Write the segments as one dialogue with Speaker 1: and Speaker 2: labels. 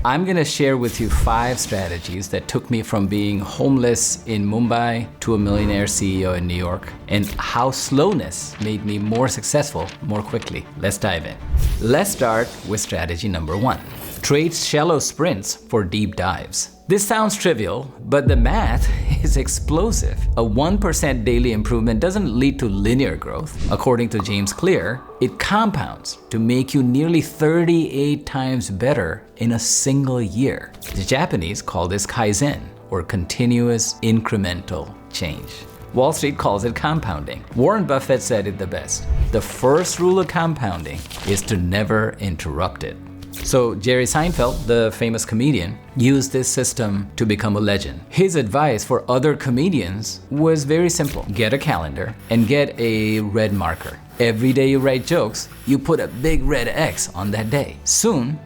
Speaker 1: I'm gonna share with you 5 strategies that took me from being homeless in Mumbai to a millionaire CEO in New York, and how slowness made me more successful more quickly. Let's dive in. Let's start with strategy number 1. Trade shallow sprints for deep dives. This sounds trivial, but the math is explosive. A 1% daily improvement doesn't lead to linear growth. According to James Clear, it compounds to make you nearly 38 times better in a single year. The Japanese call this Kaizen, or continuous incremental change. Wall Street calls it compounding. Warren Buffett said it the best. The first rule of compounding is to never interrupt it. So Jerry Seinfeld, the famous comedian, used this system to become a legend. His advice for other comedians was very simple. Get a calendar and get a red marker. Every day you write jokes, you put a big red X on that day. Soon,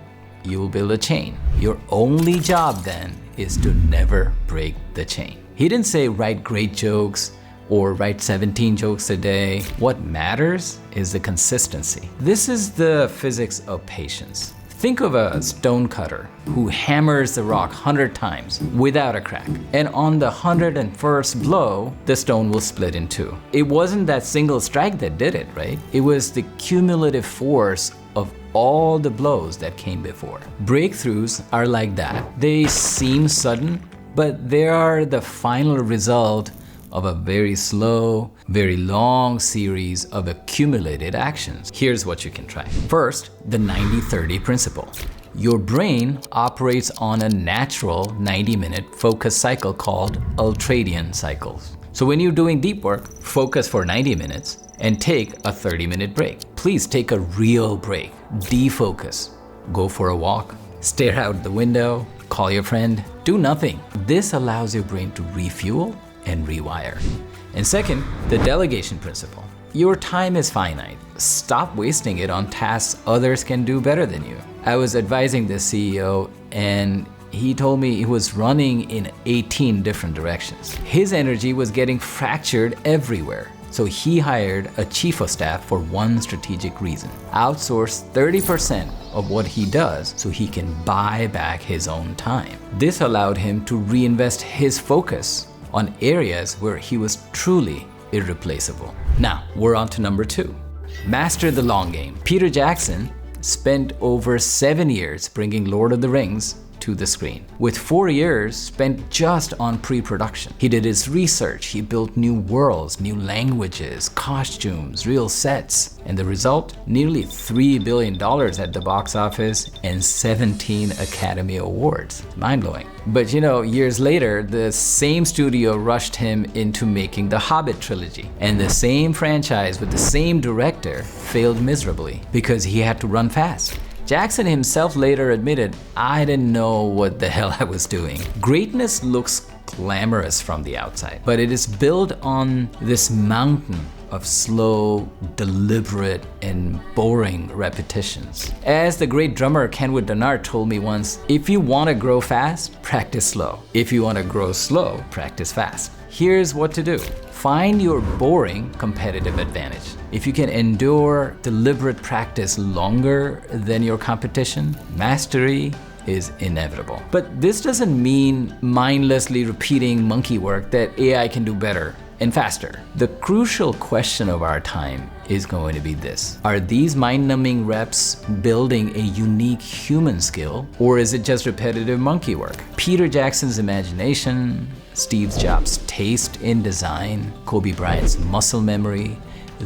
Speaker 1: you will build a chain. Your only job then is to never break the chain. He didn't say write great jokes or write 17 jokes a day. What matters is the consistency. This is the physics of patience. Think of a stone cutter who hammers the rock 100 times without a crack. And on the 101st blow, the stone will split in two. It wasn't that single strike that did it, right? It was the cumulative force of all the blows that came before. Breakthroughs are like that. They seem sudden, but they are the final result of a very slow, very long series of accumulated actions. Here's what you can try. First, the 90-30 principle. Your brain operates on a natural 90-minute focus cycle called ultradian cycles. So when you're doing deep work, focus for 90 minutes and take a 30-minute break. Please take a real break. Defocus. Go for a walk. Stare out the window. Call your friend. Do nothing. This allows your brain to refuel and rewire. And second, the delegation principle. Your time is finite. Stop wasting it on tasks others can do better than you. I was advising this CEO and he told me he was running in 18 different directions. His energy was getting fractured everywhere. So he hired a chief of staff for one strategic reason. Outsource 30% of what he does so he can buy back his own time. This allowed him to reinvest his focus on areas where he was truly irreplaceable. Now, we're on to number 2. Master the long game. Peter Jackson spent over 7 years bringing Lord of the Rings to the screen, with 4 years spent just on pre-production. He did his research, he built new worlds, new languages, costumes, real sets, and the result? Nearly $3 billion at the box office and 17 Academy Awards. Mind-blowing. But years later, the same studio rushed him into making the Hobbit trilogy, and the same franchise with the same director failed miserably because he had to run fast. Jackson himself later admitted, I didn't know what the hell I was doing. Greatness looks glamorous from the outside, but it is built on this mountain of slow, deliberate, and boring repetitions. As the great drummer Kenwood Donard told me once, if you want to grow fast, practice slow. If you want to grow slow, practice fast. Here's what to do. Find your boring competitive advantage. If you can endure deliberate practice longer than your competition, mastery is inevitable. But this doesn't mean mindlessly repeating monkey work that AI can do better and faster. The crucial question of our time is going to be this. Are these mind-numbing reps building a unique human skill, or is it just repetitive monkey work? Peter Jackson's imagination, Steve Jobs' taste in design, Kobe Bryant's muscle memory,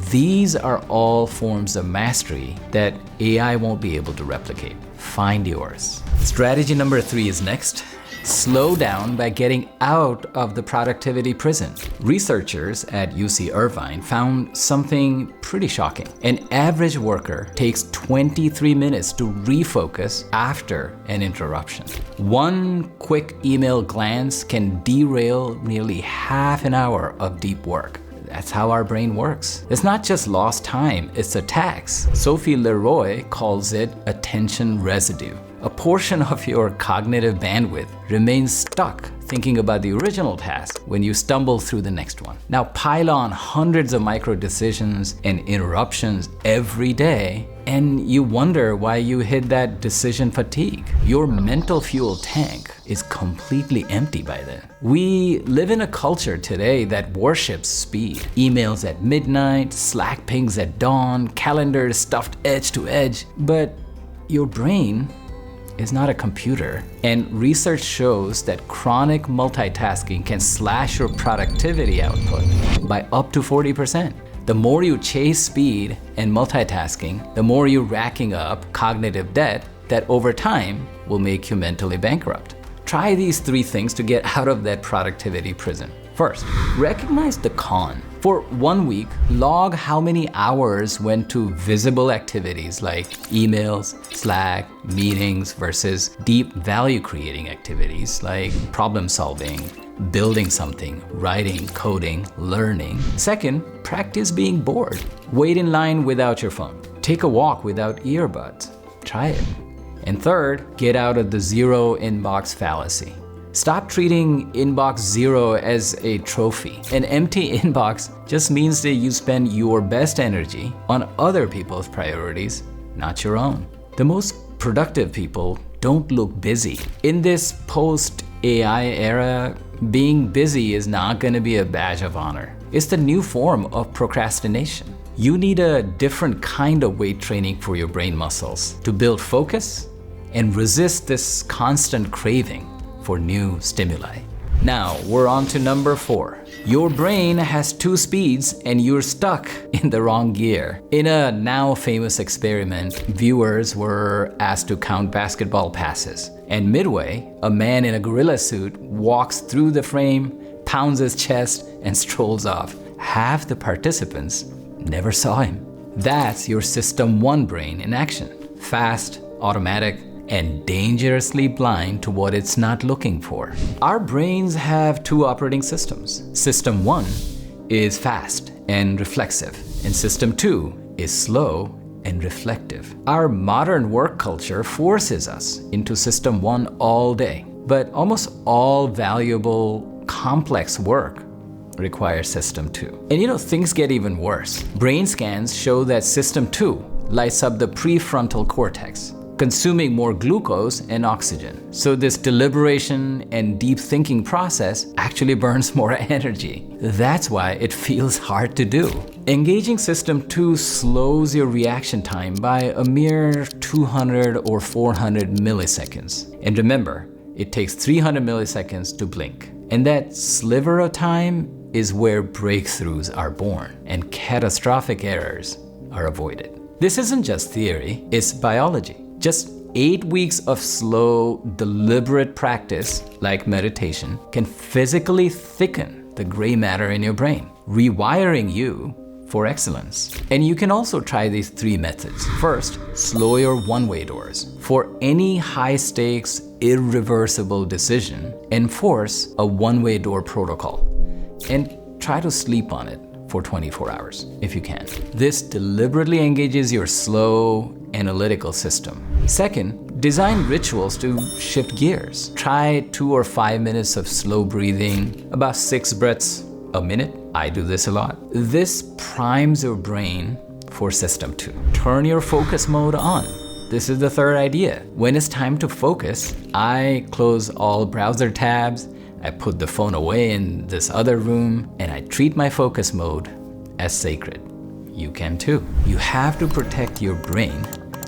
Speaker 1: these are all forms of mastery that AI won't be able to replicate. Find yours. Strategy number 3 is next. Slow down by getting out of the productivity prison. Researchers at UC Irvine found something pretty shocking. An average worker takes 23 minutes to refocus after an interruption. One quick email glance can derail nearly half an hour of deep work. That's how our brain works. It's not just lost time, it's a tax. Sophie Leroy calls it attention residue. A portion of your cognitive bandwidth remains stuck thinking about the original task when you stumble through the next one. Now pile on hundreds of micro decisions and interruptions every day, and you wonder why you hit that decision fatigue. Your mental fuel tank is completely empty by then. We live in a culture today that worships speed. Emails at midnight, Slack pings at dawn, calendars stuffed edge to edge. But your brain is not a computer. And research shows that chronic multitasking can slash your productivity output by up to 40%. The more you chase speed and multitasking, the more you're racking up cognitive debt that over time will make you mentally bankrupt. Try these 3 things to get out of that productivity prison. First, recognize the con. For 1 week, log how many hours went to visible activities like emails, Slack, meetings versus deep value creating activities like problem solving, building something, writing, coding, learning. Second, practice being bored. Wait in line without your phone. Take a walk without earbuds. Try it. And third, get out of the zero inbox fallacy. Stop treating inbox zero as a trophy. An empty inbox just means that you spend your best energy on other people's priorities, not your own. The most productive people don't look busy. In this post-AI era, being busy is not going to be a badge of honor. It's the new form of procrastination. You need a different kind of weight training for your brain muscles to build focus and resist this constant craving for new stimuli. Now, we're on to number 4. Your brain has 2 speeds and you're stuck in the wrong gear. In a now famous experiment, viewers were asked to count basketball passes. And midway, a man in a gorilla suit walks through the frame, pounds his chest, and strolls off. Half the participants never saw him. That's your System 1 brain in action. Fast, automatic, and dangerously blind to what it's not looking for. Our brains have 2 operating systems. System 1 is fast and reflexive, and System 2 is slow and reflective. Our modern work culture forces us into System 1 all day, but almost all valuable, complex work requires System 2. And things get even worse. Brain scans show that System 2 lights up the prefrontal cortex, consuming more glucose and oxygen. So this deliberation and deep thinking process actually burns more energy. That's why it feels hard to do. Engaging System 2 slows your reaction time by a mere 200 or 400 milliseconds. And remember, it takes 300 milliseconds to blink. And that sliver of time is where breakthroughs are born and catastrophic errors are avoided. This isn't just theory, it's biology. Just 8 weeks of slow, deliberate practice, like meditation, can physically thicken the gray matter in your brain, rewiring you for excellence. And you can also try these 3 methods. First, slow your one-way doors. For any high-stakes, irreversible decision, enforce a one-way door protocol and try to sleep on it for 24 hours if you can. This deliberately engages your slow, analytical system. Second, design rituals to shift gears. Try 2 or 5 minutes of slow breathing, about 6 breaths a minute. I do this a lot. This primes your brain for System 2. Turn your focus mode on. This is the third idea. When it's time to focus, I close all browser tabs, I put the phone away in this other room, and I treat my focus mode as sacred. You can too. You have to protect your brain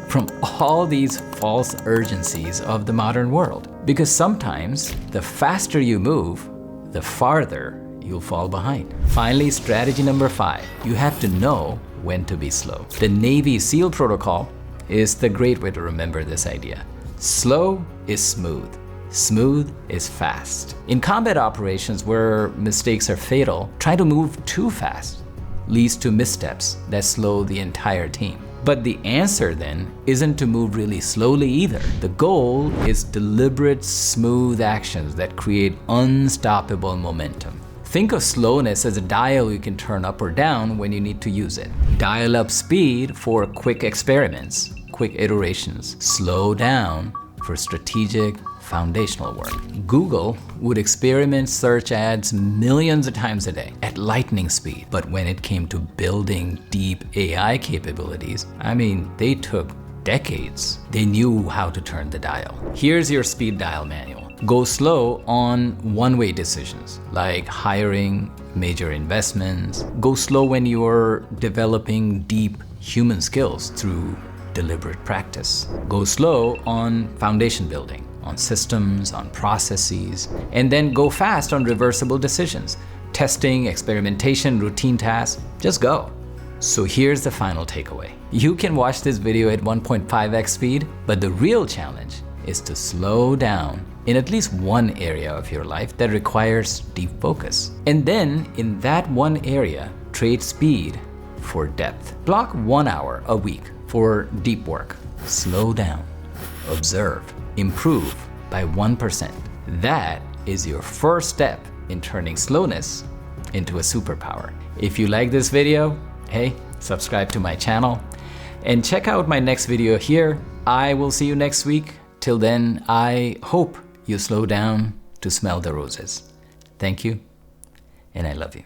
Speaker 1: from all these false urgencies of the modern world. Because sometimes the faster you move, the farther you'll fall behind. Finally, strategy number 5. You have to know when to be slow. The Navy SEAL protocol is the great way to remember this idea. Slow is smooth. Smooth is fast. In combat operations where mistakes are fatal, trying to move too fast leads to missteps that slow the entire team. But the answer then isn't to move really slowly either. The goal is deliberate, smooth actions that create unstoppable momentum. Think of slowness as a dial you can turn up or down when you need to use it. Dial up speed for quick experiments, quick iterations. Slow down for strategic, foundational work. Google would experiment search ads millions of times a day at lightning speed. But when it came to building deep AI capabilities, they took decades. They knew how to turn the dial. Here's your speed dial manual. Go slow on one-way decisions like hiring, major investments. Go slow when you're developing deep human skills through deliberate practice. Go slow on foundation building, on systems, on processes, and then go fast on reversible decisions. Testing, experimentation, routine tasks, just go. So here's the final takeaway. You can watch this video at 1.5x speed, but the real challenge is to slow down in at least one area of your life that requires deep focus. And then in that one area, trade speed for depth. Block 1 hour a week for deep work. Slow down, observe, improve by 1%. That is your first step in turning slowness into a superpower. If you like this video, hey, subscribe to my channel and check out my next video here. I will see you next week. Till then, I hope you slow down to smell the roses. Thank you, and I love you.